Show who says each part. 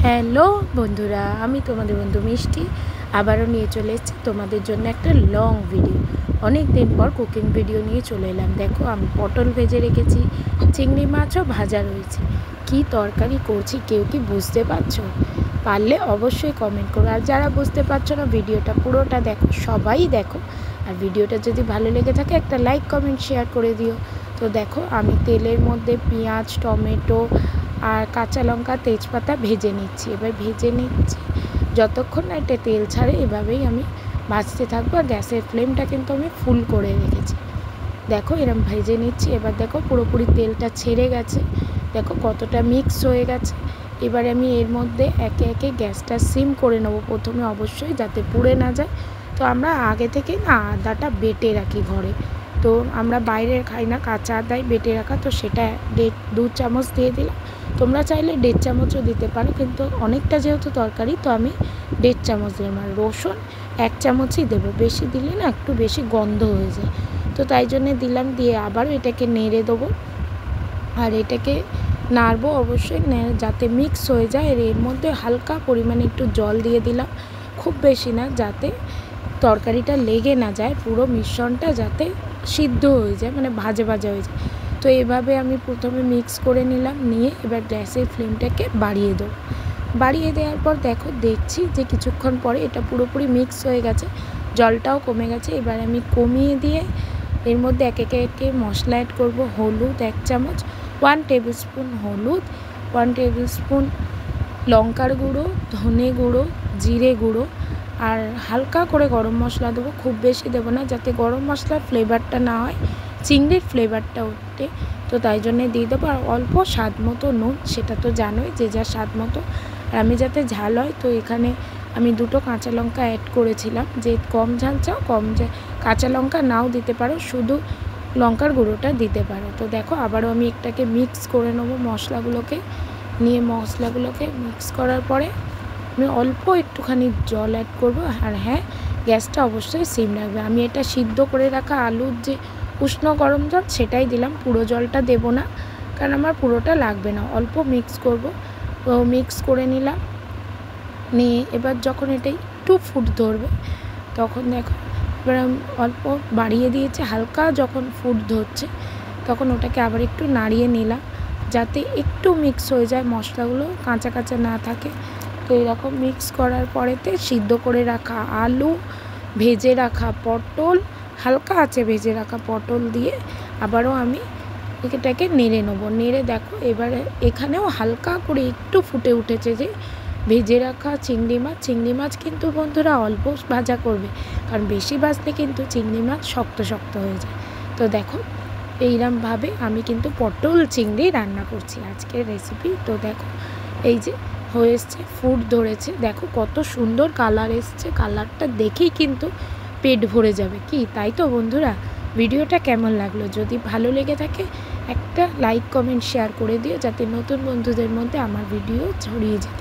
Speaker 1: Hello বন্ধুরা, আমি তোমাদের বন্ধু মিষ্টি আবারও নিয়ে চলে এসেছি তোমাদের জন্য একটা লং ভিডিও। অনেক দিন পর কুকিং ভিডিও নিয়ে চলে এলাম। দেখো, আমি পটল ভেজে রেখেছি, চিংড়ি মাছও ভাজা রয়েছে। কি তরকারি করছি কেউ কি বুঝতে পারছো? পারলে অবশ্যই কমেন্ট করো, আর যারা বুঝতে পারছো না ভিডিওটা পুরোটা দেখো, সবাই দেখো। আর ভিডিওটা যদি ভালো লেগে থাকে একটা লাইক কমেন্ট শেয়ার করে দিও। তো দেখো, আমি তেলের মধ্যে পেঁয়াজ, টমেটো আর কাঁচা লঙ্কা, তেজপাতা ভেজে নিচ্ছি। এবার ভেজে নিচ্ছি যতক্ষণ না এটা তেল ছাড়ে, এভাবেই আমি ভাজতে থাকবো। আর গ্যাসের ফ্লেমটা কিন্তু আমি ফুল করে রেখেছি। দেখো, এরম ভেজে নিচ্ছি। এবার দেখো পুরোপুরি তেলটা ছেড়ে গেছে, দেখো কতটা মিক্স হয়ে গেছে। এবার আমি এর মধ্যে একে একে গ্যাসটা সিম করে নেবো প্রথমে, অবশ্যই যাতে পুড়ে না যায়। তো আমরা আগে থেকেই না আদাটা বেটে রাখি ঘরে, তো আমরা বাইরে খাই না, কাঁচা আদাই বেটে রাখা। তো সেটা 2 চামচ দিয়ে দিলাম। তোমরা চাইলে 1.5 চামচও দিতে পারো, কিন্তু অনেকটা যেহেতু তরকারি তো আমি 1.5 চামচ দিলাম। আর রসুন 1 চামচই দেবো, বেশি দিলে না একটু বেশি গন্ধ হয়ে যায়, তো তাই জন্যে দিলাম। দিয়ে আবারও এটাকে নেড়ে দেবো, আর এটাকে নাড়বো অবশ্যই, যাতে মিক্স হয়ে যায়। আর এর মধ্যে হালকা পরিমাণে একটু জল দিয়ে দিলাম, খুব বেশি না, যাতে তরকারিটা লেগে না যায়, পুরো মিশ্রণটা যাতে সিদ্ধ হয়ে যায়, মানে ভাজা ভাজা হয়ে যায়। তো এভাবে আমি প্রথমে মিক্স করে নিলাম, নিয়ে এবার গ্যাসের ফ্লেমটাকে বাড়িয়ে দেবো। বাড়িয়ে দেওয়ার পর দেখছি যে কিছুক্ষণ পরে এটা পুরোপুরি মিক্স হয়ে গেছে, জলটাও কমে গেছে। এবার আমি কমিয়ে দিয়ে এর মধ্যে একে একে মশলা অ্যাড করবো। হলুদ 1 চামচ, 1 টেবিল স্পুন হলুদ, 1 টেবিল স্পুন লঙ্কার গুঁড়ো, ধনে গুঁড়ো, জিরে গুঁড়ো, আর হালকা করে গরম মশলা দেবো, খুব বেশি দেবো না, যাতে গরম মশলার ফ্লেভারটা না হয়, চিংড়ির ফ্লেভারটা ওঠে। তো তাই জন্যে দিয়ে দেবো। আর অল্প স্বাদ মতো নুন, সেটা তো জানোই যে যার স্বাদ মতো। আর আমি যাতে ঝাল হয়, তো এখানে আমি 2টো কাঁচা লঙ্কা অ্যাড করেছিলাম। যে কম ঝাল চাও কাঁচা লঙ্কা নাও দিতে পারো, শুধু লঙ্কার গুঁড়োটা দিতে পারো। তো দেখো, আবারও আমি একটাকে মিক্স করে নেবো মশলাগুলোকে, নিয়ে মশলাগুলোকে মিক্স করার পরে আমি অল্প একটুখানি জল অ্যাড করবো। আর হ্যাঁ, গ্যাসটা অবশ্যই সিম রাখবে। আমি এটা সিদ্ধ করে রাখা আলুর যে উষ্ণ গরম জল সেটাই দিলাম, পুরো জলটা দেবো না, কারণ আমার পুরোটা লাগবে না, অল্প মিক্স করব। তো মিক্স করে নিলাম, নিয়ে এবার যখন এটা একটু ফুট ধরবে তখন দেখো, এবার আমি অল্প বাড়িয়ে দিয়েছি, হালকা যখন ফুট ধরছে তখন ওটাকে আবার একটু নাড়িয়ে নিলাম, যাতে একটু মিক্স হয়ে যায়, মশলাগুলো কাঁচা কাঁচা না থাকে। তো এরকম মিক্স করার পরেতে সিদ্ধ করে রাখা আলু, ভেজে রাখা পটল, হালকা আছে ভেজে রাখা পটল দিয়ে আবারও আমি এটাকে নেড়ে নেবো। নেড়ে দেখো, এবারে এখানেও হালকা করে একটু ফুটে উঠেছে যে ভেজে রাখা চিংড়ি মাছ কিন্তু বন্ধুরা অল্প ভাজা করবে, কারণ বেশি ভাজলে কিন্তু চিংড়ি মাছ শক্ত শক্ত হয়ে যায়। তো দেখো, এইরকমভাবে আমি কিন্তু পটল চিংড়ি রান্না করছি আজকের রেসিপি। তো দেখো, এই যে হয়ে এসছে, ফুট ধরেছে, দেখো কত সুন্দর কালার এসছে, কালারটা দেখেই কিন্তু পেট ভরে যাবে। কি তাই তো বন্ধুরা? ভিডিওটা কেমন লাগলো? যদি ভালো লেগে থাকে একটা লাইক কমেন্ট শেয়ার করে দিও, যাতে নতুন বন্ধুদের মধ্যে আমার ভিডিও ছড়িয়ে যায়।